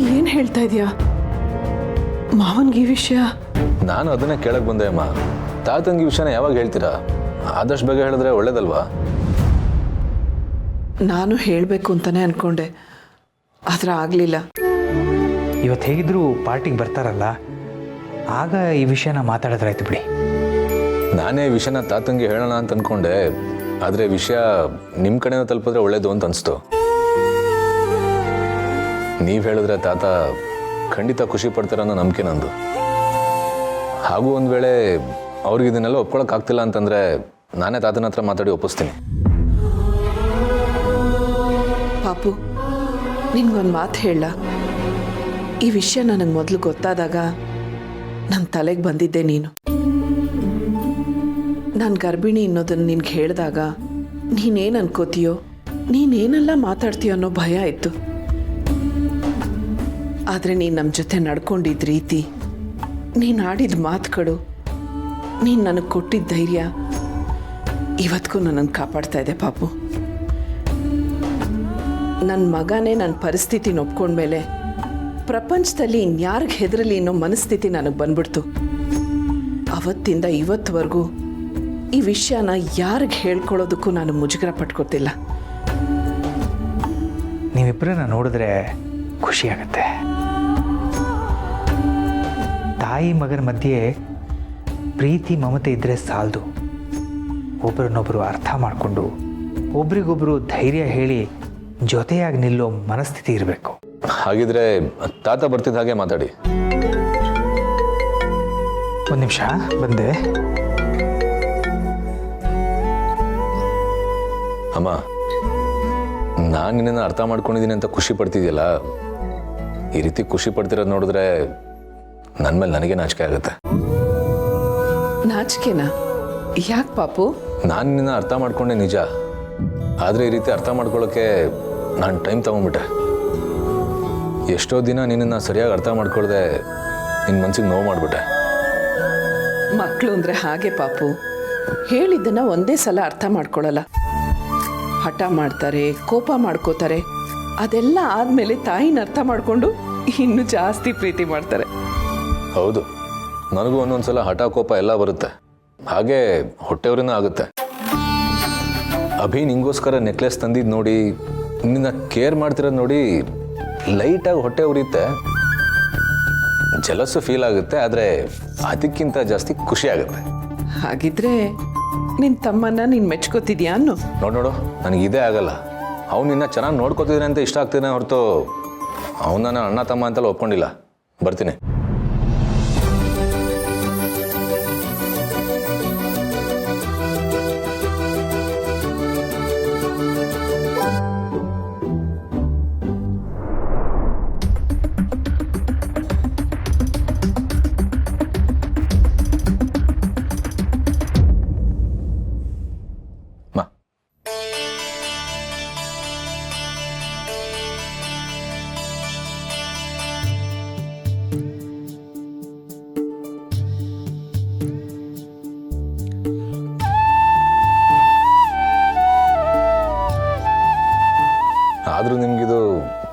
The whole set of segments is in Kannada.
ಏನು ಹೇಳ್ತಾ ಇದೀಯಾ? ಮಾವನ್ಗೆ ಈ ವಿಷಯ? ನಾನು ಅದನ್ನೇ ಕೇಳಕ್ ಬಂದೆ ಅಮ್ಮ. ತಾತಂಗೆ ಈ ವಿಷಯನ ಯಾವಾಗ ಹೇಳ್ತೀರಾ? ಆದಷ್ಟು ಬೇಗ ಹೇಳಿದ್ರೆ ಒಳ್ಳೇದಲ್ವಾ? ನಾನು ಹೇಳಬೇಕು ಅಂತಾನೆ ಅನ್ಕೊಂಡೆ, ಆದ್ರೆ ಆಗಲಿಲ್ಲ. ಇವತ್ತು ಹೇಗಿದ್ರು ಪಾರ್ಟಿಗೆ ಬರ್ತಾರಲ್ಲ, ಆಗ ಈ ವಿಷಯನ ಮಾತಾಡಿದ್ರಾಯ್ತು ಬಿಡಿ. ನಾನೇ ಈ ವಿಷಯನ ತಾತಂಗೆ ಹೇಳೋಣ ಅಂತ ಅನ್ಕೊಂಡೆ, ಆದರೆ ವಿಷಯ ನಿಮ್ಮ ಕಡೆನ ತಲುಪಿದ್ರೆ ಒಳ್ಳೇದು ಅಂತ ಅನಿಸ್ತು. ನೀವು ಹೇಳಿದ್ರೆ ತಾತ ಖಂಡಿತ ಖುಷಿ ಪಡ್ತಾರೆ ಅನ್ನೋ ನಂಬಿಕೆ ನಂದು. ಹಾಗೂ ಒಂದು ವೇಳೆ ಅವ್ರಿಗೆ ಇದನ್ನೆಲ್ಲ ಒಪ್ಕೊಳಕ್ಕಾಗ್ತಿಲ್ಲ ಅಂತಂದರೆ ನಾನೇ ತಾತನ ಹತ್ರ ಮಾತಾಡಿ ಒಪ್ಪಿಸ್ತೀನಿ. ಪಾಪು, ನಿನ್ಗೊಂದು ಮಾತು ಹೇಳ. ಈ ವಿಷಯ ನನಗೆ ಮೊದಲು ಗೊತ್ತಾದಾಗ ನನ್ನ ತಲೆಗೆ ಬಂದಿದ್ದೆ ನೀನು. ನಾನು ಗರ್ಭಿಣಿ ಅನ್ನೋದನ್ನು ನಿನ್ಗೆ ಹೇಳಿದಾಗ ನೀನೇನು ಅನ್ಕೋತೀಯೋ, ನೀನೇನೆಲ್ಲ ಮಾತಾಡ್ತೀಯೋ ಅನ್ನೋ ಭಯ ಇತ್ತು. ಆದರೆ ನೀನು ನಮ್ಮ ಜೊತೆ ನಡ್ಕೊಂಡಿದ್ದ ರೀತಿ, ನೀನು ಆಡಿದ ಮಾತುಗಳು, ನೀನು ನನಗೆ ಕೊಟ್ಟಿದ್ದ ಧೈರ್ಯ ಇವತ್ತಿಗೂ ನನ್ನನ್ನು ಕಾಪಾಡ್ತಾ ಇದೆ ಪಾಪು. ನನ್ನ ಮಗನೇ ನನ್ನ ಪರಿಸ್ಥಿತಿನ ಒಪ್ಕೊಂಡ್ಮೇಲೆ ಪ್ರಪಂಚದಲ್ಲಿ ಇನ್ಯಾರಿಗೆ ಹೆದರಲಿ ಅನ್ನೋ ಮನಸ್ಥಿತಿ ನನಗೆ ಬಂದ್ಬಿಡ್ತು. ಅವತ್ತಿಂದ ಇವತ್ತುವರೆಗೂ ಈ ವಿಷಯನ ಯಾರಿಗೆ ಹೇಳ್ಕೊಳ್ಳೋದಕ್ಕೂ ನಾನು ಮುಜುಗರ ಪಟ್ಕೊತಿಲ್ಲ. ನೀವಿಬ್ಬರನ್ನ ನೋಡಿದ್ರೆ ಖುಷಿಯಾಗತ್ತೆ. ತಾಯಿ ಮಗನ ಮಧ್ಯೆ ಪ್ರೀತಿ ಮಮತೆ ಇದ್ದರೆ ಸಾಲದು. ಒಬ್ಬರನ್ನೊಬ್ಬರು ಅರ್ಥ ಮಾಡಿಕೊಂಡು ಒಬ್ರಿಗೊಬ್ಬರು ಧೈರ್ಯ ಹೇಳಿ ಜೊತೆಯಾಗಿ ನಿಲ್ಲೋ ಮನಸ್ಥಿತಿ ಇರಬೇಕು. ಹಾಗಿದ್ರೆ ತಾತ ಬರ್ತಿದ್ದ ಹಾಗೆ ಮಾತಾಡಿ. ಒಂದು ನಿಮಿಷ, ಬಂದೆ. ಅಮ್ಮ, ನಾನು ನಿನ್ನನ್ನು ಅರ್ಥ ಮಾಡ್ಕೊಂಡಿದ್ದೀನಿ ಅಂತ ಖುಷಿ ಪಡ್ತಿದ್ಯಲ್ಲ, ಈ ರೀತಿ ಖುಷಿ ಪಡ್ತಿರೋದು ನೋಡಿದ್ರೆ ನನ್ನ ಮೇಲೆ ನನಗೆ ನಾಚಿಕೆ ಆಗುತ್ತೆ. ನಾಚಿಕೆನಾ? ಯಾಕೆ ಪಾಪು? ನಾನು ನಿನ್ನ ಅರ್ಥ ಮಾಡ್ಕೊಂಡೆ ನಿಜ, ಆದರೆ ಈ ರೀತಿ ಅರ್ಥ ಮಾಡ್ಕೊಳ್ಳೋಕ್ಕೆ ನಾನು ಟೈಮ್ ತಗೊಂಡ್ಬಿಟ್ಟೆ. ಎಷ್ಟೋ ದಿನ ನಿನ್ನನ್ನು ಸರಿಯಾಗಿ ಅರ್ಥ ಮಾಡ್ಕೊಳ್ದೆ ನಿನ್ನ ಮನ್ಸಿಗೆ ನೋವು ಮಾಡಿಬಿಟ್ಟೆ. ಮಕ್ಕಳು ಅಂದರೆ ಹಾಗೆ ಪಾಪು, ಹೇಳಿದ್ದನ್ನು ಒಂದೇ ಸಲ ಅರ್ಥ ಮಾಡ್ಕೊಳ್ಳಲ್ಲ. ಹಠ ಮಾಡ್ತಾರೆ, ಕೋಪ ಮಾಡ್ಕೋತಾರೆ. ಅದೆಲ್ಲ ಆದಮೇಲೆ ತಾಯಿನ ಅರ್ಥ ಮಾಡಿಕೊಂಡು ಇನ್ನೂ ಜಾಸ್ತಿ ಪ್ರೀತಿ ಮಾಡ್ತಾರೆ. ಹೌದು, ನನಗೂ ಒಂದೊಂದ್ಸಲ ಹಠ ಕೋಪ ಎಲ್ಲ ಬರುತ್ತೆ, ಹಾಗೆ ಹೊಟ್ಟೆವ್ರಿನೂ ಆಗುತ್ತೆ. ಅಭಿ ನಿಂಗೋಸ್ಕರ ನೆಕ್ಲೆಸ್ ತಂದಿದ್ದು ನೋಡಿ, ನಿನ್ನ ಕೇರ್ ಮಾಡ್ತಿರೋದು ನೋಡಿ ಲೈಟಾಗಿ ಹೊಟ್ಟೆ ಉರಿಯುತ್ತೆ, ಜಲಸ್ಸು ಫೀಲ್ ಆಗುತ್ತೆ. ಆದರೆ ಅದಕ್ಕಿಂತ ಜಾಸ್ತಿ ಖುಷಿ ಆಗುತ್ತೆ. ಹಾಗಿದ್ರೆ ನಿನ್ನ ತಮ್ಮನ್ನ ನೀನು ಮೆಚ್ಕೋತಿದ್ಯಾ ಅನ್ನು? ನೋಡು, ನನಗೆ ಇದೇ ಆಗಲ್ಲ. ಅವ್ನು ನಿನ್ನ ಚೆನ್ನಾಗಿ ನೋಡ್ಕೋತಿದ್ರೆ ಅಂತ ಇಷ್ಟ ಆಗ್ತಿದ್ದಾನೆ ಹೊರತು ಅವನ್ನ ನಾನು ಅಣ್ಣ ತಮ್ಮ ಅಂತೆಲ್ಲ ಒಪ್ಕೊಂಡಿಲ್ಲ. ಬರ್ತೀನಿ. ಆದರೂ ನಿಮಗಿದು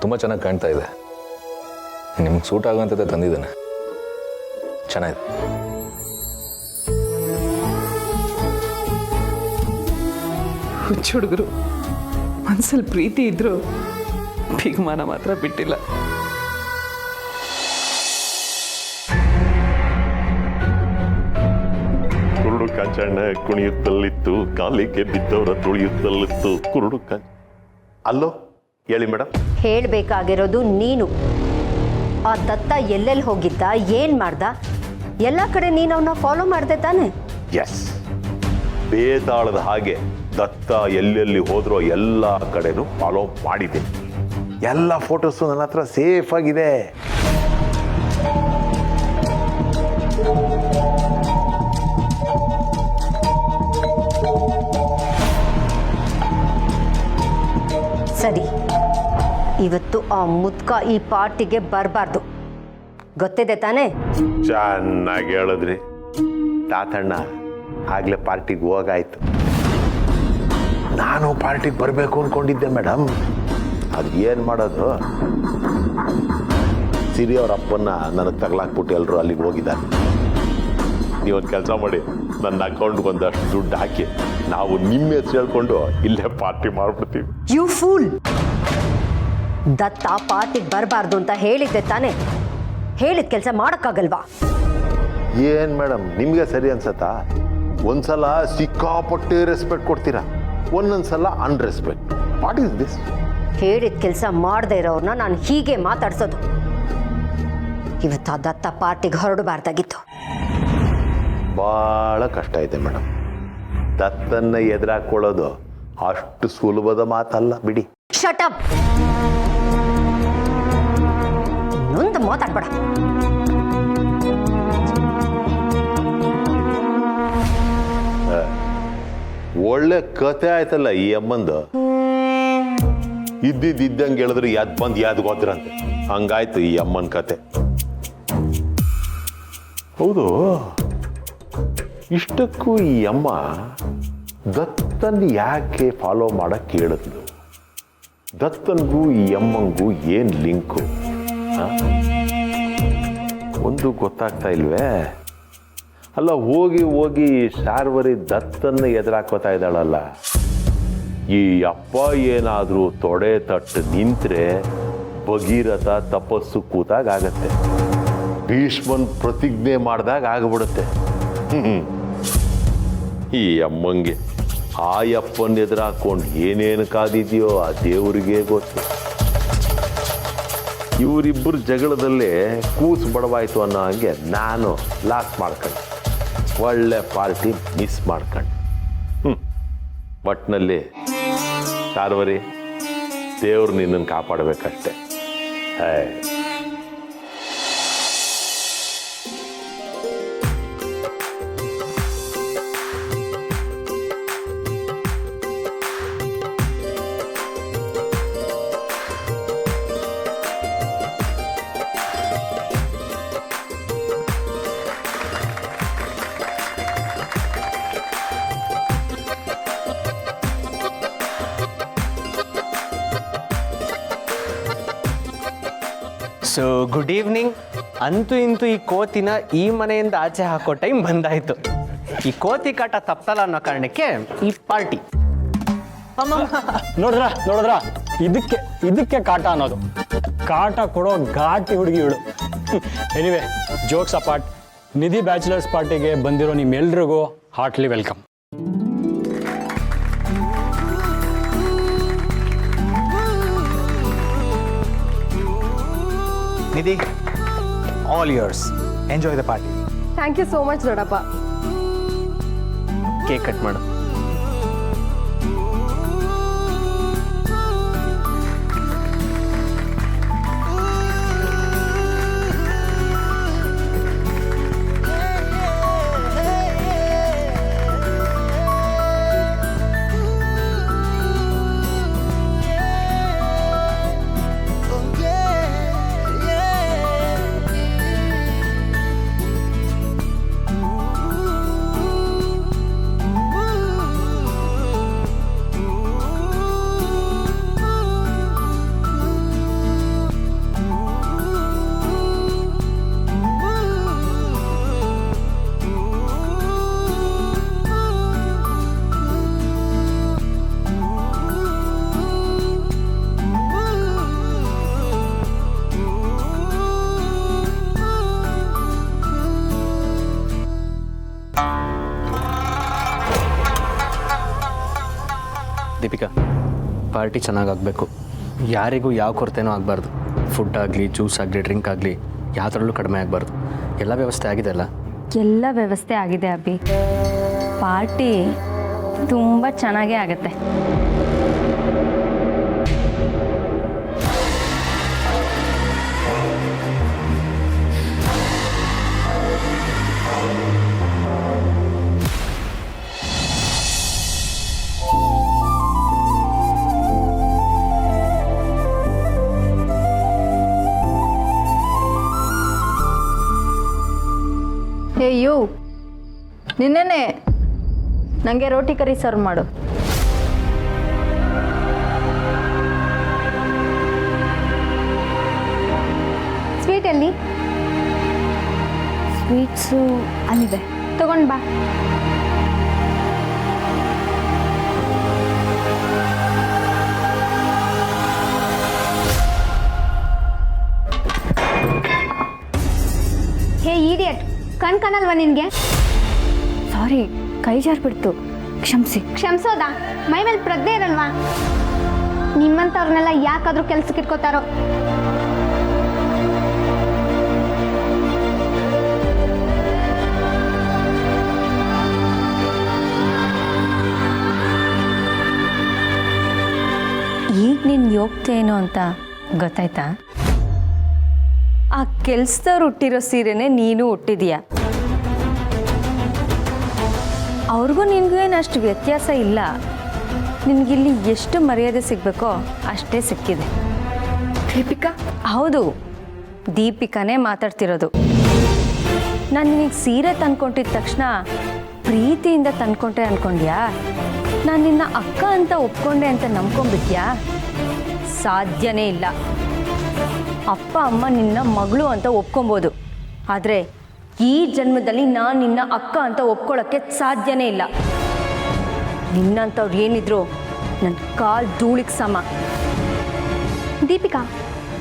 ತುಂಬ ಚೆನ್ನಾಗಿ ಕಾಣ್ತಾ ಇದೆ. ನಿಮ್ಗೆ ಸೂಟ್ ಆಗೋಂಥದ್ದೇ ತಂದಿದ್ದಾನೆ. ಚೆನ್ನಾಗಿದೆ. ಹುಚ್ಚ ಹುಡುಗರು, ಮನಸ್ಸಲ್ಲಿ ಪ್ರೀತಿ ಇದ್ರು ಭಿಗಮಾನ ಮಾತ್ರ ಬಿಟ್ಟಿಲ್ಲ. ಕುರುಡು ಕಾಂಚಣ್ಣ ಕುಣಿಯುತ್ತಲ್ಲಿತ್ತು, ಕಾಲಿಗೆ ಬಿದ್ದವರ ತುಳಿಯುತ್ತಲ್ಲಿತ್ತು. ಕುರುಡು ಅಲ್ಲೋ ಹೇಳಿ ಮೇಡಮ್. ಹೇಳಬೇಕಾಗಿರೋದು ನೀನು. ಆ ದತ್ತ ಎಲ್ಲೆಲ್ಲಿ ಹೋಗಿದ್ದ, ಏನು ಮಾಡ್ದ, ಎಲ್ಲ ಕಡೆ ನೀನು ಅವನ್ನ ಫಾಲೋ ಮಾಡಿದೆ ತಾನೆ? ಎಸ್, ಬೇತಾಳದ ಹಾಗೆ ದತ್ತ ಎಲ್ಲೆಲ್ಲಿ ಹೋದ್ರೋ ಎಲ್ಲ ಕಡೆನೂ ಫಾಲೋ ಮಾಡಿದ್ದೀನಿ. ಎಲ್ಲ ಫೋಟೋಸು ನನ್ನ ಹತ್ರ ಸೇಫ್ ಆಗಿದೆ. ಸರಿ, ಇವತ್ತು ಆ ಮುದ್ಕ ಈ ಪಾರ್ಟಿಗೆ ಬರಬಾರ್ದು, ಗೊತ್ತಿದೆ ತಾನೇ? ಚೆನ್ನಾಗಿ ಹೇಳಿದ್ರಿ ತಾತಣ್ಣ. ಆಗ್ಲೇ ಪಾರ್ಟಿಗೆ ಹೋಗಾಯ್ತು. ನಾನು ಪಾರ್ಟಿಗೆ ಬರಬೇಕು ಅಂದ್ಕೊಂಡಿದ್ದೆ ಮೇಡಮ್. ಅದು ಏನು ಮಾಡೋದು? ಸಿರಿ ಅವ್ರ ಅಪ್ಪನ್ನ ನನಗೆ ತಗಲಾಕ್ಬಿಟ್ಟು ಎಲ್ಲರೂ ಅಲ್ಲಿಗೆ ಹೋಗಿದ್ದಾರೆ. ನೀವೊಂದು ಕೆಲಸ ಮಾಡಿ, ನನ್ನ ಅಕೌಂಟ್ಗೆ ಒಂದಷ್ಟು ದುಡ್ಡು ಹಾಕಿ ನಾವು ನಿಮ್ಮ ಹೆಸರು ಹೇಳ್ಕೊಂಡು ಇಲ್ಲೇ ಪಾರ್ಟಿ ಮಾಡ್ಬಿಡ್ತೀವಿ. You fool! ದತ್ತ ಪಾರ್ಟಿಗೆ ಬರಬಾರ್ದು ಅಂತ ಹೇಳಿದ್ದೆ ತಾನೇ? ಹೇಳಿದ ಕೆಲಸ ಮಾಡೋಕ್ಕಾಗಲ್ವಾ? ಏನು ಮೇಡಮ್, ನಿಮಗೆ ಸರಿ ಅನ್ಸತ್ತಾ? ಒಂದ್ಸಲ ಸಿಕ್ಕಾಪಟ್ಟೆ ರೆಸ್ಪೆಕ್ಟ್ ಕೊಡ್ತೀರಾ, ಒಂದೊಂದ್ಸಲ ಅನ್ರೆಸ್ಪೆಕ್ಟ್. What is this? ಹೇಳಿದ ಕೆಲಸ ಮಾಡದೇ ಇರೋರ್ನ ನಾನು ಹೀಗೆ ಮಾತಾಡ್ಸೋದು. ಇವತ್ತು ಆ ದತ್ತ ಪಾರ್ಟಿಗೆ ಹೊರಡಬಾರ್ದಾಗಿತ್ತು. ಭಾಳ ಕಷ್ಟ ಇದೆ ಮೇಡಮ್. ದತ್ತನ್ನ ಎದುರಾಕೊಳ್ಳೋದು ಅಷ್ಟು ಸುಲಭದ ಮಾತಲ್ಲ ಬಿಡಿ. Shut up! ಇನ್ನೊಂದು ಮಾತಾಡ್ಬೇಡ. ಒಳ್ಳೆ ಕತೆ ಆಯ್ತಲ್ಲ ಈ ಅಮ್ಮಂದು. ಇದ್ದಂಗೆ ಹೇಳಿದ್ರೆ ಯಾದ್ ಬಂದು ಯಾದ್ ಗೊತ್ತರಂತೆ, ಹಂಗಾಯ್ತು ಈ ಅಮ್ಮನ ಕತೆ. ಹೌದು, ಇಷ್ಟಕ್ಕೂ ಈ ಅಮ್ಮ ದತ್ತನ್ ಯಾಕೆ ಫಾಲೋ ಮಾಡಕ್ ಹೇಳಿದ್ಲು? ದತ್ತನ್ಗೂ ಈ ಅಮ್ಮಂಗೂ ಏನ್ ಲಿಂಕು? ಒಂದು ಗೊತ್ತಾಗ್ತಾ ಇಲ್ವೇ? ಅಲ್ಲ, ಹೋಗಿ ಹೋಗಿ ಶಾರ್ವರಿ ದತ್ತನ್ನ ಎದುರಾಕೋತಾ ಇದ್ದಾಳಲ್ಲ. ಈ ಅಪ್ಪ ಏನಾದ್ರೂ ತೊಡೆ ತಟ್ಟು ನಿಂತ್ರೆ ಭಗೀರಥ ತಪಸ್ಸು ಕೂತಾಗ ಆಗತ್ತೆ, ಭೀಷ್ಮನ್ ಪ್ರತಿಜ್ಞೆ ಮಾಡಿದಾಗ ಆಗ್ಬಿಡುತ್ತೆ. ಈ ಅಮ್ಮಂಗೆ ಆ ಅಪ್ಪನ ಎದುರಾಕೊಂಡು ಏನೇನು ಕಾದಿದೆಯೋ ಆ ದೇವರಿಗೆ ಗೊತ್ತು. ಇವರಿಬ್ಬರು ಜಗಳದಲ್ಲೇ ಕೂಸು ಬಡವಾಯ್ತು ಅನ್ನೋ ಹಂಗೆ ನಾನು ಲಾಸ್ ಮಾಡ್ಕೊಂಡೆ, ಒಳ್ಳೆ ಪಾರ್ಟಿ ಮಿಸ್ ಮಾಡ್ಕೊಂಡೆ. ಒಟ್ಟಿನಲ್ಲಿ ಶಾರ್ವರಿ, ದೇವ್ರು ನಿನ್ನನ್ನು ಕಾಪಾಡಬೇಕಷ್ಟೆ. So good evening. ಅಂತೂ ಇಂತೂ ಈ ಕೋತಿನ ಈ ಮನೆಯಿಂದ ಆಚೆ ಹಾಕೋ ಟೈಮ್ ಬಂದಾಯ್ತು. ಈ ಕೋತಿ ಕಾಟ ತಪ್ಪಲ್ಲ ಅನ್ನೋ ಕಾರಣಕ್ಕೆ ಈ ಪಾರ್ಟಿ. ನೋಡಿದ್ರ ಇದಕ್ಕೆ ಕಾಟ ಅನ್ನೋದು. ಕಾಟ ಕೊಡೋ ಘಾಟಿ ಹುಡುಗಿ ಇವಳು. Anyway, jokes apart, Nidhi bachelors ಪಾರ್ಟಿಗೆ ಬಂದಿರೋ ನಿಮ್ಮೆಲ್ರಿಗೂ heartly welcome. Nidhi, all yours. Enjoy the party. Thank you so much ದೊಡ್ಡಪ್ಪ. ಕೇಕ್ ಕಟ್ ಮಾಡು. ದೀಪಿಕಾ, ಪಾರ್ಟಿ ಚೆನ್ನಾಗಾಗಬೇಕು. ಯಾರಿಗೂ ಯಾವ ಕೊರತೆನೂ ಆಗಬಾರ್ದು. ಫುಡ್ ಆಗಲಿ, ಜ್ಯೂಸ್ ಆಗಲಿ, ಡ್ರಿಂಕ್ ಆಗಲಿ ಯಾವುದರಲ್ಲೂ ಕಡಿಮೆ ಆಗಬಾರ್ದು. ಎಲ್ಲ ವ್ಯವಸ್ಥೆ ಆಗಿದೆ ಅಲ್ಲ? ಎಲ್ಲ ವ್ಯವಸ್ಥೆ ಆಗಿದೆ ಅಭಿ. ಪಾರ್ಟಿ ತುಂಬ ಚೆನ್ನಾಗೇ ಆಗುತ್ತೆ. ಯು ನಿನ್ನೆನೆ ನನಗೆ ರೋಟಿ ಕರಿ ಸರ್ವ್ ಮಾಡು. ಸ್ವೀಟ್ ಎಲ್ಲಿ? ಸ್ವೀಟ್ಸು ಅಲ್ಲಿದೆ, ತಗೊಂಡು ಬಾ. ಹೇ ಈಡಿಯಟ್, ಕಣಲ್ವಾ ನಿನಗೆ? ಸಾರಿ, ಕೈ ಜಾರ್ಬಿಡ್ತು, ಕ್ಷಮಿಸಿ. ಕ್ಷಮಿಸೋದಾ? ಮೈ ಮೇಲೆ ಪ್ರಜ್ಞೆ ಇರಲ್ವಾ? ನಿಮ್ಮಂಥವ್ರನ್ನೆಲ್ಲ ಯಾಕಾದ್ರೂ ಕೆಲ್ಸಕ್ಕೆ ಇಟ್ಕೋತಾರೋ? ಈಗ ನೀನು ಯೋಗ್ತೇನೋ ಅಂತ ಗೊತ್ತಾಯ್ತಾ? ಆ ಕೆಲ್ಸದವ್ರು ಹುಟ್ಟಿರೋ ಸೀರೆನೇ ನೀನು ಹುಟ್ಟಿದೀಯ. ಅವ್ರಿಗೂ ನಿನಗೂ ಏನು ಅಷ್ಟು ವ್ಯತ್ಯಾಸ ಇಲ್ಲ. ನಿನಗಿಲ್ಲಿ ಎಷ್ಟು ಮರ್ಯಾದೆ ಸಿಗಬೇಕೋ ಅಷ್ಟೇ ಸಿಕ್ಕಿದೆ. ದೀಪಿಕಾ? ಹೌದು, ದೀಪಿಕಾನೇ ಮಾತಾಡ್ತಿರೋದು. ನಾನು ನಿನಗೆ ಸೀರೆ ತಂದ್ಕೊಂಡಿದ್ದ ತಕ್ಷಣ ಪ್ರೀತಿಯಿಂದ ತಂದ್ಕೊಂಡೆ ಅಂದ್ಕೊಂಡ್ಯಾ? ನಾನು ನಿನ್ನ ಅಕ್ಕ ಅಂತ ಒಪ್ಕೊಂಡೆ ಅಂತ ನಂಬ್ಕೊಂಡ್ಬಿಟ್ಯಾ? ಸಾಧ್ಯನೇ ಇಲ್ಲ. ಅಪ್ಪ ಅಮ್ಮ ನಿನ್ನ ಮಗಳು ಅಂತ ಒಪ್ಕೊಬೋದು, ಆದರೆ ಈ ಜನ್ಮದಲ್ಲಿ ನಾನು ನಿನ್ನ ಅಕ್ಕ ಅಂತ ಒಪ್ಕೊಳ್ಳೋಕ್ಕೆ ಸಾಧ್ಯನೇ ಇಲ್ಲ. ನಿನ್ನಂಥವ್ರು ಏನಿದ್ರು ನನ್ನ ಕಾಲು ಧೂಳಿಗೆ ಸಮ. Deepika,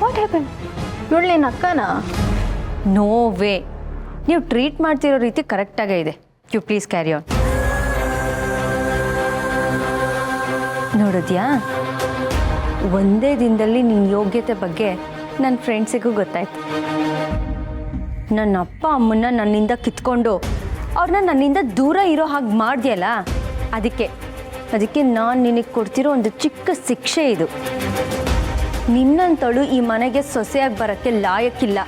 what happen? ಇವಳು ನಿನ್ನ ಅಕ್ಕನಾ? No way. ನೀವು ಟ್ರೀಟ್ ಮಾಡ್ತಿರೋ ರೀತಿ ಕರೆಕ್ಟಾಗೇ ಇದೆ. You please carry on. ನೋಡಿದ್ಯಾ, ಒಂದೇ ದಿನದಲ್ಲಿ ನಿನ್ನ ಯೋಗ್ಯತೆ ಬಗ್ಗೆ ನನ್ನ ಫ್ರೆಂಡ್ಸಿಗೂ ಗೊತ್ತಾಯ್ತು. ನನ್ನ ಅಪ್ಪ ಅಮ್ಮನ್ನ ನನ್ನಿಂದ ಕಿತ್ಕೊಂಡು ಅವ್ರನ್ನ ನನ್ನಿಂದ ದೂರ ಇರೋ ಹಾಗೆ ಮಾಡಿದ್ಯಲ್ಲ, ಅದಕ್ಕೆ ನಾನು ನಿನಗೆ ಕೊಡ್ತಿರೋ ಒಂದು ಚಿಕ್ಕ ಶಿಕ್ಷೆ ಇದು. ನಿನ್ನಂತಳು ಈ ಮನೆಗೆ ಸೊಸೆಯಾಗಿ ಬರೋಕ್ಕೆ ಲಾಯಕ್ಕಿಲ್ಲ.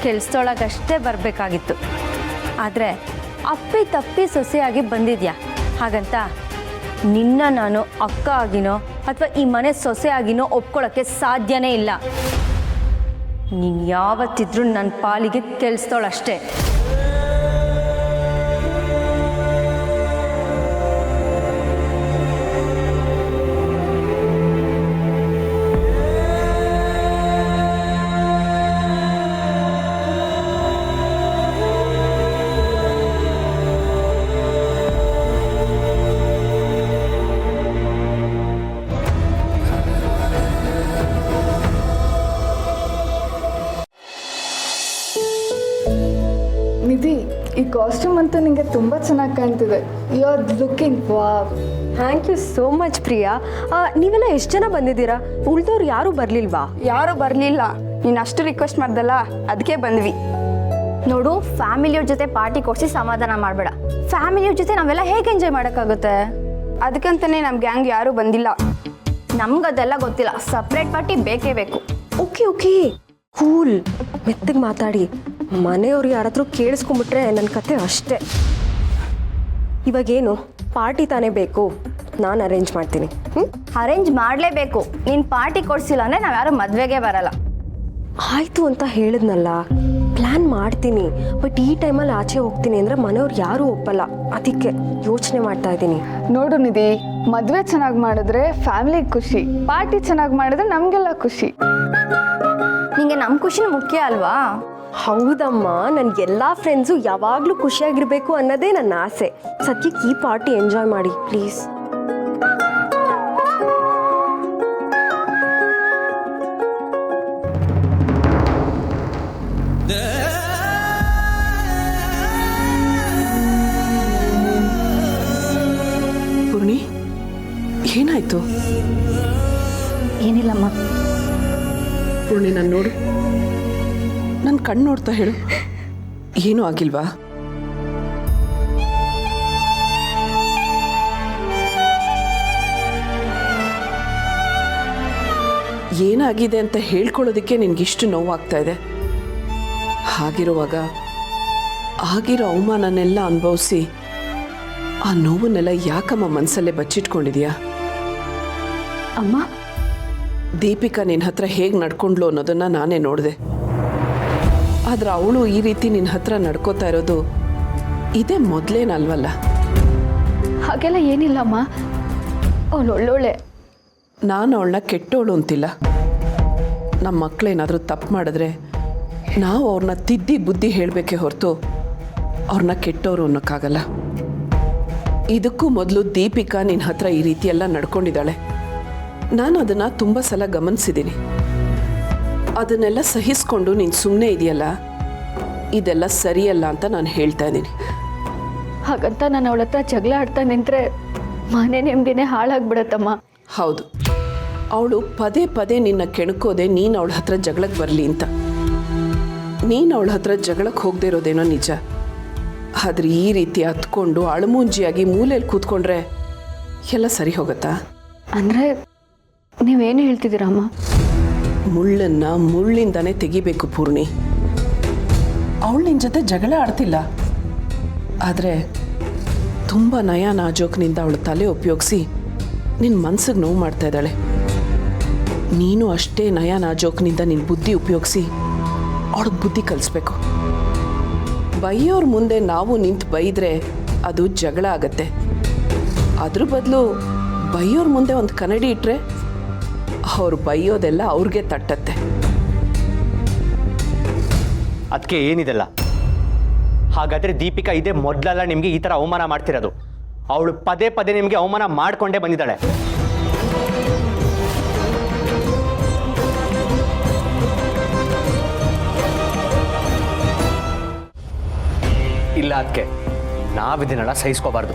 ಕೆಲ್ಸದೊಳಗಷ್ಟೇ ಬರಬೇಕಾಗಿತ್ತು. ಆದರೆ ಅಪ್ಪಿ ತಪ್ಪಿ ಸೊಸೆಯಾಗಿ ಬಂದಿದ್ಯಾ. ಹಾಗಂತ ನಿನ್ನ ನಾನು ಅಕ್ಕ ಆಗಿನೋ ಅಥವಾ ಈ ಮನೆ ಸೊಸೆ ಆಗಿನೋ ಒಪ್ಕೊಳ್ಳೋಕ್ಕೆ ಸಾಧ್ಯನೇ ಇಲ್ಲ. ನೀನು ಯಾವತ್ತಿದ್ರೂ ನನ್ನ ಪಾಲಿಗೆ ಕೆಲ್ಸದವಳಷ್ಟೇ. ನಿಧಿ, ಈ ಕಾಸ್ಟ್ಯೂಮ್ ಅಂತೂ ನಿಮಗೆ ತುಂಬ ಚೆನ್ನಾಗಿ ಕಾಣ್ತಿದೆ. You are looking wow. Thank you so much Priya. ನೀವೆಲ್ಲ ಎಷ್ಟು ಜನ ಬಂದಿದ್ದೀರಾ? ಉಳಿದವ್ರು ಯಾರೂ ಬರಲಿಲ್ವಾ? ಯಾರೂ ಬರಲಿಲ್ಲ. ನೀನು ಅಷ್ಟು ರಿಕ್ವೆಸ್ಟ್ ಮಾಡ್ದಲ್ಲ, ಅದಕ್ಕೆ ಬಂದ್ವಿ. ನೋಡು, ಫ್ಯಾಮಿಲಿಯವ್ರ ಜೊತೆ ಪಾರ್ಟಿ ಕೊಡಿಸಿ ಸಮಾಧಾನ ಮಾಡಬೇಡ. ಫ್ಯಾಮಿಲಿಯವ್ರ ಜೊತೆ ನಾವೆಲ್ಲ ಹೇಗೆ ಎಂಜಾಯ್ ಮಾಡೋಕ್ಕಾಗುತ್ತೆ? ಅದಕ್ಕಂತಲೇ ನಮ್ಮ ಗ್ಯಾಂಗ್ ಯಾರೂ ಬಂದಿಲ್ಲ. ನಮ್ಗದೆಲ್ಲ ಗೊತ್ತಿಲ್ಲ. ಸಪ್ರೇಟ್ ಪಾರ್ಟಿ ಬೇಕೇ ಬೇಕು. ಓಕೆ ಕೂಲ್, ಮೆತ್ತಗೆ ಮಾತಾಡಿ. ಮನೆಯವ್ರು ಯಾರಾದರೂ ಕೇಳಿಸ್ಕೊಂಬಿಟ್ರೆ ನನ್ನ ಕತೆ ಅಷ್ಟೇ. ಇವಾಗೇನು ಪಾರ್ಟಿ ತಾನೇ ಬೇಕು, ನಾನು ಅರೇಂಜ್ ಮಾಡ್ತೀನಿ. ಅರೇಂಜ್ ಮಾಡಲೇಬೇಕು. ನೀನು ಪಾರ್ಟಿ ಕೊಡಿಸಿಲ್ಲ ಅಂದರೆ ನಾವು ಯಾರು ಮದುವೆಗೆ ಬರಲ್ಲ. ಆಯಿತು ಅಂತ ಹೇಳಿದ್ನಲ್ಲ, ಪ್ಲ್ಯಾನ್ ಮಾಡ್ತೀನಿ. ಬಟ್ ಈ ಟೈಮಲ್ಲಿ ಆಚೆ ಹೋಗ್ತೀನಿ ಅಂದರೆ ಮನೆಯವ್ರು ಯಾರೂ ಒಪ್ಪಲ್ಲ. ಅದಕ್ಕೆ ಯೋಚನೆ ಮಾಡ್ತಾ ಇದ್ದೀನಿ. ನೋಡು ನಿಧಿ, ಮದುವೆ ಚೆನ್ನಾಗಿ ಮಾಡಿದ್ರೆ ಫ್ಯಾಮಿಲಿಗೆ ಖುಷಿ, ಪಾರ್ಟಿ ಚೆನ್ನಾಗಿ ಮಾಡಿದ್ರೆ ನಮಗೆಲ್ಲ ಖುಷಿ. ನಿಂಗೆ ನಮ್ಮ ಖುಷಿನ ಮುಖ್ಯ ಅಲ್ವಾ? ಹೌದಮ್ಮ, ನನಗೆಲ್ಲ ಫ್ರೆಂಡ್ಸು ಯಾವಾಗಲೂ ಖುಷಿಯಾಗಿರಬೇಕು ಅನ್ನೋದೇ ನನ್ನ ಆಸೆ. ಸದ್ಯಕ್ಕೆ ಈ ಪಾರ್ಟಿ ಎಂಜಾಯ್ ಮಾಡಿ ಪ್ಲೀಸ್. ಪೂರ್ಣಿ, ಏನಾಯ್ತು? ಏನಿಲ್ಲಮ್ಮ. ಪೂರ್ಣಿ, ನಾನು ನೋಡು, ನನ್ನ ಕಣ್ಣು ನೋಡ್ತಾ ಹೇಳು, ಏನೂ ಆಗಿಲ್ವಾ? ಏನಾಗಿದೆ ಅಂತ ಹೇಳ್ಕೊಳ್ಳೋದಕ್ಕೆ ನಿನ್ಗಿಷ್ಟು ನೋವಾಗ್ತಾ ಇದೆ. ಹಾಗಿರುವಾಗ ಆಗಿರೋ ಅವಮಾನನೆಲ್ಲ ಅನುಭವಿಸಿ ಆ ನೋವನ್ನೆಲ್ಲ ಯಾಕಮ್ಮ ಮನಸ್ಸಲ್ಲೇ ಬಚ್ಚಿಟ್ಕೊಂಡಿದ್ಯಾ? ಅಮ್ಮ, ದೀಪಿಕಾ ನಿನ್ನ ಹತ್ರ ಹೇಗೆ ನಡ್ಕೊಂಡ್ಲು ಅನ್ನೋದನ್ನು ನಾನೇ ನೋಡಿದೆ. ಆದರೆ ಅವಳು ಈ ರೀತಿ ನಿನ್ನ ಹತ್ರ ನಡ್ಕೋತಾ ಇರೋದು ಇದೇ ಮೊದಲೇನಲ್ವಲ್ಲ. ಹಾಗೆಲ್ಲ ಏನಿಲ್ಲಮ್ಮ, ಅವಳು ಒಳ್ಳೊಳ್ಳೆ. ನಾನು ಅವಳನ್ನ ಕೆಟ್ಟೋಳು ಅಂತಿಲ್ಲ. ನಮ್ಮ ಮಕ್ಕಳೇನಾದರೂ ತಪ್ಪು ಮಾಡಿದ್ರೆ ನಾವು ಅವ್ರನ್ನ ತಿದ್ದಿ ಬುದ್ಧಿ ಹೇಳಬೇಕೆ ಹೊರತು ಅವ್ರನ್ನ ಕೆಟ್ಟವರು ಅನ್ನೋಕ್ಕಾಗಲ್ಲ. ಇದಕ್ಕೂ ಮೊದಲು ದೀಪಿಕಾ ನಿನ್ನ ಹತ್ರ ಈ ರೀತಿಯೆಲ್ಲ ನಡ್ಕೊಂಡಿದ್ದಾಳೆ. ನಾನು ಅದನ್ನು ತುಂಬ ಸಲ ಗಮನಿಸಿದ್ದೀನಿ. ಅದನ್ನೆಲ್ಲ ಸಹಿಸ್ಕೊಂಡು ನೀನು ಸುಮ್ಮನೆ ಇದೆಯಲ್ಲ, ಇದೆಲ್ಲ ಸರಿಯಲ್ಲ ಅಂತ ನಾನು ಹೇಳ್ತಾ ಇದ್ದೀನಿ. ಹಾಗಂತ ನಾನು ಅವಳ ಹತ್ರ ಜಗಳ ಆಡ್ತಾ ನಿಂತರೆ ಮನೆ ನೆಮ್ಮದಿನೇ ಹಾಳಾಗ್ಬಿಡತ್ತಮ್ಮ. ಹೌದು, ಅವಳು ಪದೇ ಪದೇ ನಿನ್ನ ಕೆಣಕೋದೆ ನೀನು ಅವಳ ಹತ್ರ ಜಗಳಕ್ಕೆ ಬರಲಿ ಅಂತ. ನೀನು ಅವಳ ಹತ್ರ ಜಗಳಕ್ಕೆ ಹೋಗದೆ ಇರೋದೇನೋ ನಿಜ. ಆದ್ರೆ ಈ ರೀತಿ ಹತ್ಕೊಂಡು ಅಳಮೂಂಜಿಯಾಗಿ ಮೂಲೆಯಲ್ಲಿ ಕೂತ್ಕೊಂಡ್ರೆ ಎಲ್ಲ ಸರಿ ಹೋಗುತ್ತಾ? ಅಂದರೆ ನೀವೇನು ಹೇಳ್ತಿದ್ದೀರಮ್ಮ? ಮುಳ್ಳನ್ನು ಮುಳ್ಳಿಂದಾನೇ ತೆಗಿಬೇಕು ಪೂರ್ಣಿ. ಅವಳು ನಿನ್ನ ಜೊತೆ ಜಗಳ ಆಡ್ತಿಲ್ಲ, ಆದರೆ ತುಂಬ ನಯ ನಾಜೋಕ್ನಿಂದ ಅವಳು ತಲೆ ಉಪಯೋಗಿಸಿ ನಿನ್ನ ಮನಸ್ಸಿಗೆ ನೋವು ಮಾಡ್ತಾ ಇದ್ದಾಳೆ. ನೀನು ಅಷ್ಟೇ ನಯ ನಾಜೋಕ್ನಿಂದ ನಿನ್ನ ಬುದ್ಧಿ ಉಪಯೋಗಿಸಿ ಅವಳಿಗೆ ಬುದ್ಧಿ ಕಲಿಸ್ಬೇಕು. ಬೈಯೋರ ಮುಂದೆ ನಾವು ನಿಂತು ಬೈದರೆ ಅದು ಜಗಳ ಆಗತ್ತೆ. ಅದ್ರ ಬದಲು ಬೈಯೋರ ಮುಂದೆ ಒಂದು ಕನ್ನಡಿ ಇಟ್ಟರೆ ಅವ್ರು ಬೈಯೋದೆಲ್ಲ ಅವ್ರಿಗೆ ತಟ್ಟತ್ತೆ. ಅದಕ್ಕೆ ಏನಿದೆಲ್ಲ? ಹಾಗಾದರೆ ದೀಪಿಕಾ ಇದೇ ಮೊದಲೆಲ್ಲ ನಿಮಗೆ ಈ ಥರ ಅವಮಾನ ಮಾಡ್ತಿರೋದು. ಅವಳು ಪದೇ ಪದೇ ನಿಮಗೆ ಅವಮಾನ ಮಾಡಿಕೊಂಡೇ ಬಂದಿದ್ದಾಳೆ. ಇಲ್ಲ, ಅದಕ್ಕೆ ನಾವಿದನ್ನೆಲ್ಲ ಸಹಿಸ್ಕೋಬಾರ್ದು.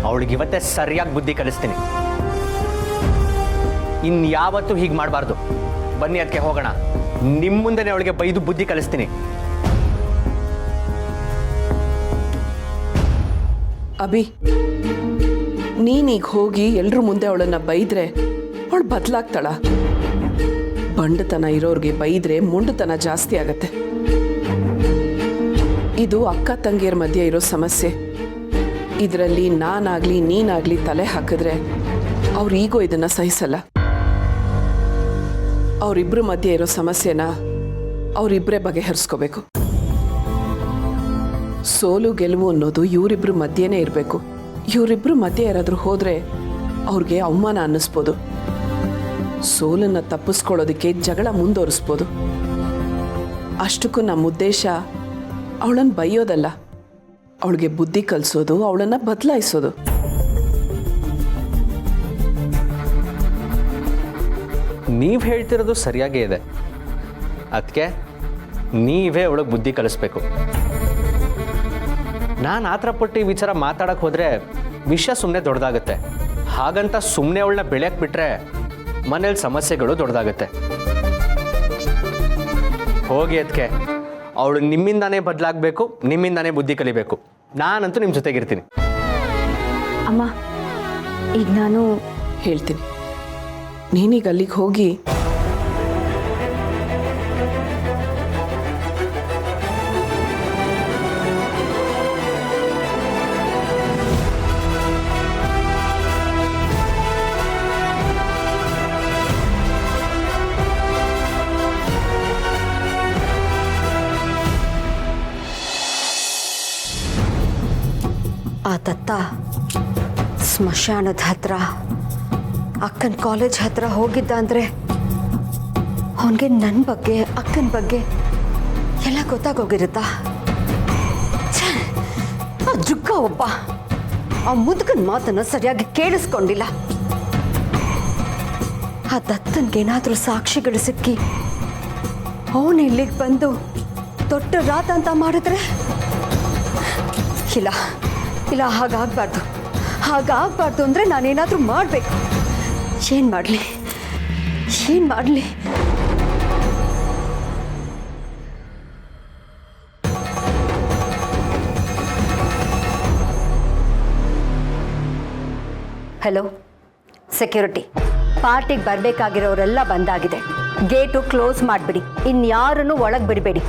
ಅವಳಿಗೆ ಇವತ್ತೇ ಸರಿಯಾಗಿ ಬುದ್ಧಿ ಕಲಿಸ್ತೀನಿ. ಇನ್ಯಾವತ್ತೂ ಹೀಗೆ ಮಾಡಬಾರ್ದು. ಬನ್ನಿ, ಅದಕ್ಕೆ ಹೋಗೋಣ. ನಿಮ್ಮ ಮುಂದೆನೇ ಅವಳಿಗೆ ಬೈದು ಬುದ್ಧಿ ಕಲಿಸ್ತೀನಿ. ಅಭಿ, ನೀನೀಗ ಹೋಗಿ ಎಲ್ರ ಮುಂದೆ ಅವಳನ್ನು ಬೈದ್ರೆ ಅವಳು ಬದಲಾಗ್ತಾಳ? ಬಂಡತನ ಇರೋರಿಗೆ ಬೈದ್ರೆ ಮೊಂಡುತನ ಜಾಸ್ತಿ ಆಗತ್ತೆ. ಇದು ಅಕ್ಕ ತಂಗಿಯರ ಮಧ್ಯೆ ಇರೋ ಸಮಸ್ಯೆ. ಇದರಲ್ಲಿ ನಾನಾಗ್ಲಿ ನೀನಾಗ್ಲಿ ತಲೆ ಹಾಕಿದ್ರೆ ಅವ್ರ ಈಗೋ ಇದನ್ನು ಸಹಿಸಲ್ಲ. ಅವರಿಬ್ಬರ ಮಧ್ಯೆ ಇರೋ ಸಮಸ್ಯೆನ ಅವರಿಬ್ಬರೇ ಬಗೆಹರಿಸ್ಕೋಬೇಕು. ಸೋಲು ಗೆಲುವು ಅನ್ನೋದು ಇವರಿಬ್ಬರ ಮಧ್ಯೆನೇ ಇರಬೇಕು. ಇವರಿಬ್ಬರ ಮಧ್ಯೆ ಯಾರಾದರೂ ಹೋದರೆ ಅವ್ರಿಗೆ ಅವಮಾನ ಅನ್ನಿಸ್ಬೋದು. ಸೋಲನ್ನು ತಪ್ಪಿಸ್ಕೊಳ್ಳೋದಕ್ಕೆ ಜಗಳ ಮುಂದುವರಿಸ್ಬೋದು. ಅಷ್ಟಕ್ಕೂ ನಮ್ಮ ಉದ್ದೇಶ ಅವಳನ್ನು ಬೈಯೋದಲ್ಲ, ಅವಳಿಗೆ ಬುದ್ಧಿ ಕಲಿಸೋದು, ಅವಳನ್ನು ಬದಲಾಯಿಸೋದು. ನೀವು ಹೇಳ್ತಿರೋದು ಸರಿಯಾಗೇ ಇದೆ. ಅದಕ್ಕೆ ನೀವೇ ಅವಳಿಗೆ ಬುದ್ಧಿ ಕಲಿಸ್ಬೇಕು. ನಾನು ಆ ಥರ ಪಟ್ಟು ಈ ವಿಚಾರ ಮಾತಾಡಕ್ಕೆ ಹೋದರೆ ವಿಷಯ ಸುಮ್ಮನೆ ದೊಡ್ಡದಾಗುತ್ತೆ. ಹಾಗಂತ ಸುಮ್ಮನೆ ಅವಳನ್ನ ಬೆಳೆಯಕ್ಕೆ ಬಿಟ್ಟರೆ ಮನೇಲಿ ಸಮಸ್ಯೆಗಳು ದೊಡ್ಡದಾಗುತ್ತೆ. ಹೋಗಿ ಅದಕ್ಕೆ ಅವಳು ನಿಮ್ಮಿಂದಾನೇ ಬದಲಾಗಬೇಕು, ನಿಮ್ಮಿಂದಾನೇ ಬುದ್ಧಿ ಕಲಿಬೇಕು. ನಾನಂತೂ ನಿಮ್ಮ ಜೊತೆಗಿರ್ತೀನಿ. ಅಮ್ಮ, ಈಗ ನಾನು ಹೇಳ್ತೀನಿ, ನೀನೀಗ ಅಲ್ಲಿಗೆ ಹೋಗಿ ಆ ದತ್ತ ಸ್ಮಶಾನದ ಹತ್ರ ಅಕ್ಕನ ಕಾಲೇಜ್ ಹತ್ರ ಹೋಗಿದ್ದ ಅಂದರೆ ಅವನಿಗೆ ನನ್ನ ಬಗ್ಗೆ ಅಕ್ಕನ ಬಗ್ಗೆ ಎಲ್ಲ ಗೊತ್ತಾಗೋಗಿರುತ್ತಾ? ಆ ಜುಗ್ಗ ಒಬ್ಬ ಆ ಮುದುಕನ ಮಾತನ್ನು ಸರಿಯಾಗಿ ಕೇಳಿಸ್ಕೊಂಡಿಲ್ಲ. ಆ ದತ್ತನ್ಗೇನಾದರೂ ಸಾಕ್ಷಿಗಳು ಸಿಕ್ಕಿ ಅವನು ಇಲ್ಲಿಗೆ ಬಂದು ದೊಡ್ಡ ರಾತ ಅಂತ ಮಾಡಿದ್ರೆ, ಇಲ್ಲ ಇಲ್ಲ, ಹಾಗಾಗಬಾರ್ದು ಅಂದರೆ ನಾನೇನಾದರೂ ಮಾಡಬೇಕು. ಏನು ಮಾಡಲಿ? ಹಲೋ ಸೆಕ್ಯೂರಿಟಿ, ಪಾರ್ಟಿಗೆ ಬರಬೇಕಾಗಿರೋರೆಲ್ಲ ಬಂದಾಗಿದೆ. ಗೇಟು ಕ್ಲೋಸ್ ಮಾಡಿಬಿಡಿ. ಇನ್ಯಾರನ್ನು ಒಳಗೆ ಬಿಡಬೇಡಿ.